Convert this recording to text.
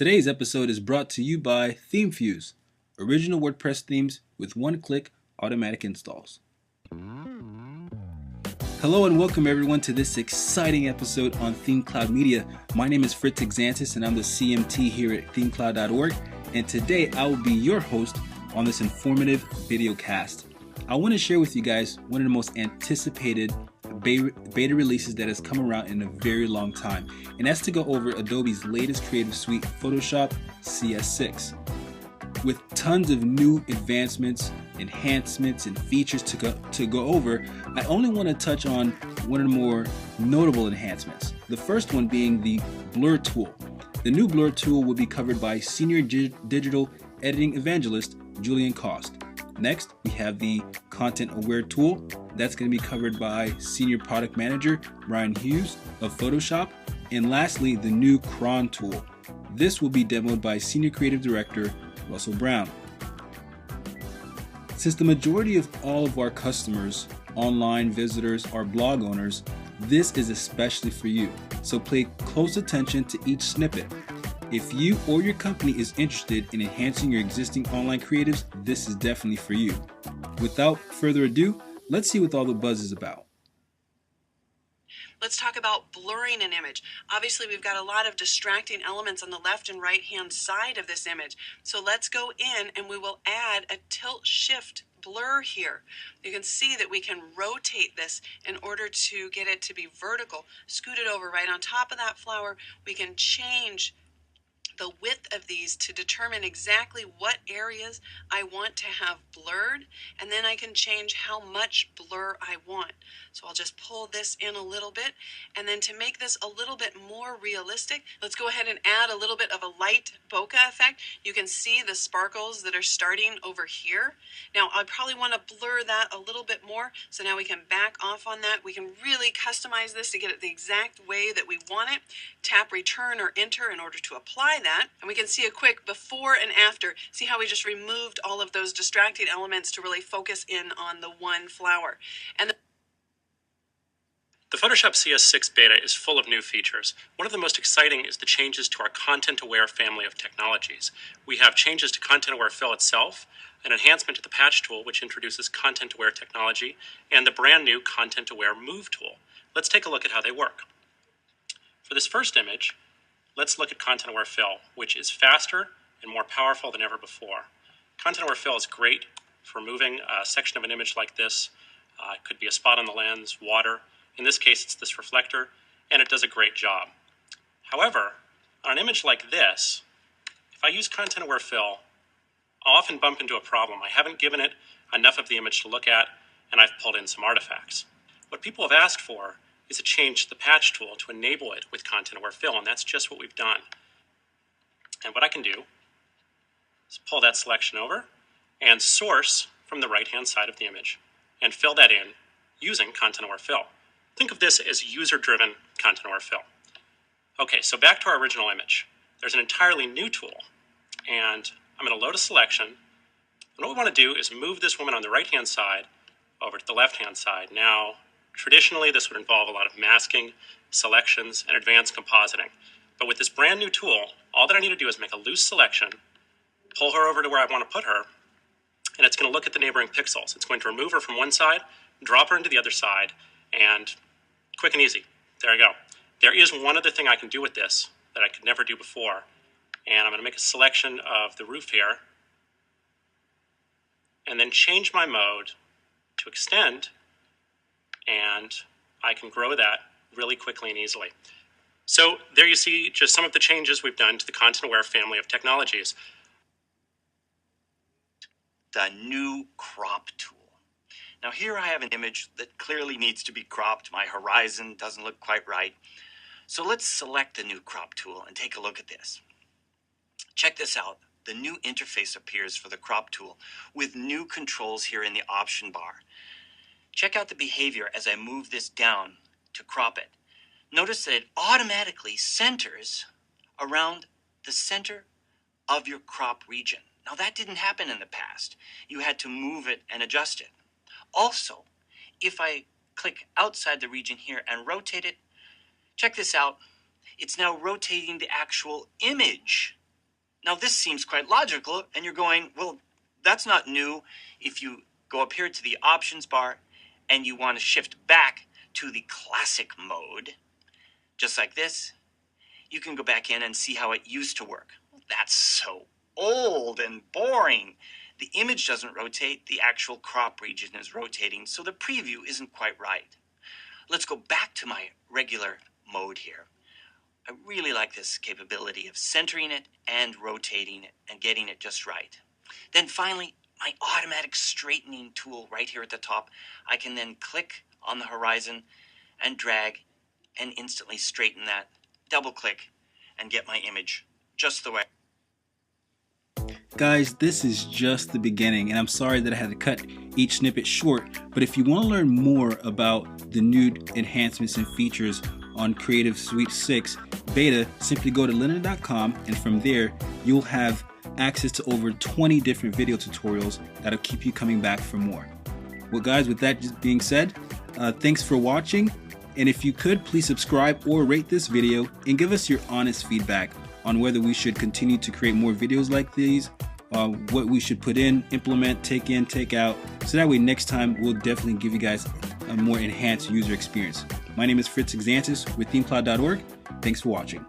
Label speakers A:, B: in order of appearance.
A: Today's episode is brought to you by ThemeFuse, original WordPress themes with one-click automatic installs. Hello and welcome everyone to this exciting episode on ThemeCloud Media. My name is Fritz Exantis and I'm the CMT here at ThemeCloud.org, and today I will be your host on this informative video cast. I want to share with you guys one of the most anticipated beta releases that has come around in a very long time, and that's to go over Adobe's latest creative suite, Photoshop CS6. With tons of new advancements, enhancements, and features to go over, I only want to touch on one of the more notable enhancements. The first one being the blur tool. The new blur tool will be covered by senior digital editing evangelist Julian Cost. Next, we have the content aware tool. That's going to be covered by senior product manager Brian Hughes of Photoshop. And lastly, the new cron tool. This will be demoed by senior creative director Russell Brown. Since the majority of all of our customers, online visitors, are blog owners, this is especially for you. So pay close attention to each snippet. If you or your company is interested in enhancing your existing online creatives, this is definitely for you. Without further ado, let's see what all the buzz is about.
B: Let's talk about blurring an image. Obviously, we've got a lot of distracting elements on the left and right hand side of this image. So let's go in and we will add a tilt shift blur here. You can see that we can rotate this in order to get it to be vertical. Scoot it over right on top of that flower. We can change the width of these to determine exactly what areas I want to have blurred, and then I can change how much blur I want. So I'll just pull this in a little bit, and then to make this a little bit more realistic, let's go ahead and add a little bit of a light bokeh effect. You can see the sparkles that are starting over here. Now I probably want to blur that a little bit more, so now we can back off on that. We can really customize this to get it the exact way that we want it. Tap return or enter in order to apply that. And we can see a quick before and after. See how we just removed all of those distracting elements to really focus in on the one flower. And
C: the Photoshop CS6 beta is full of new features. One of the most exciting is the changes to our content-aware family of technologies. We have changes to content-aware fill itself, an enhancement to the patch tool, which introduces content-aware technology, and the brand new content-aware move tool. Let's take a look at how they work. For this first image, let's look at content-aware fill, which is faster and more powerful than ever before. Content-aware fill is great for moving a section of an image like this. It could be a spot on the lens, water. In this case, it's this reflector, and it does a great job. However, on an image like this, if I use content-aware fill, I'll often bump into a problem. I haven't given it enough of the image to look at, and I've pulled in some artifacts. What people have asked for is a change to the patch tool to enable it with content-aware fill, and that's just what we've done. And what I can do is pull that selection over and source from the right-hand side of the image and fill that in using content-aware fill. Think of this as user-driven content-aware fill. Okay, so back to our original image. There's an entirely new tool, and I'm going to load a selection. And what we want to do is move this woman on the right-hand side over to the left-hand side. Now, traditionally, this would involve a lot of masking, selections, and advanced compositing. But with this brand new tool, all that I need to do is make a loose selection, pull her over to where I want to put her, and it's going to look at the neighboring pixels. It's going to remove her from one side, drop her into the other side, and quick and easy. There you go. There is one other thing I can do with this that I could never do before, and I'm going to make a selection of the roof here, and then change my mode to extend, and I can grow that really quickly and easily. So there you see just some of the changes we've done to the content-aware family of technologies.
D: The new crop tool. Now here I have an image that clearly needs to be cropped. My horizon doesn't look quite right. So let's select the new crop tool and take a look at this. Check this out. The new interface appears for the crop tool with new controls here in the option bar. Check out the behavior as I move this down to crop it. Notice that it automatically centers around the center of your crop region. Now that didn't happen in the past. You had to move it and adjust it. Also, if I click outside the region here and rotate it, check this out. It's now rotating the actual image Now this seems quite logical, and you're going, well, that's not new. If you go up here to the options bar and you want to shift back to the classic mode, just like this, you can go back in and see how it used to work. That's so old and boring. The image doesn't rotate, the actual crop region is rotating, so the preview isn't quite right. Let's go back to my regular mode here. I really like this capability of centering it and rotating it and getting it just right. Then finally, my automatic straightening tool right here at the top. I can then click on the horizon and drag and instantly straighten that. Double click and get my image just the way.
A: Guys, this is just the beginning, and I'm sorry that I had to cut each snippet short, but if you want to learn more about the new enhancements and features on Creative Suite 6 beta, simply go to lynda.com, and from there you'll have access to over 20 different video tutorials that'll keep you coming back for more. Well guys, with that being said, thanks for watching, and if you could, please subscribe or rate this video and give us your honest feedback on whether we should continue to create more videos like these, what we should put in, implement, take in, take out, so that way next time we'll definitely give you guys a more enhanced user experience. My name is Fritz Exantis with ThemeCloud.org. Thanks for watching.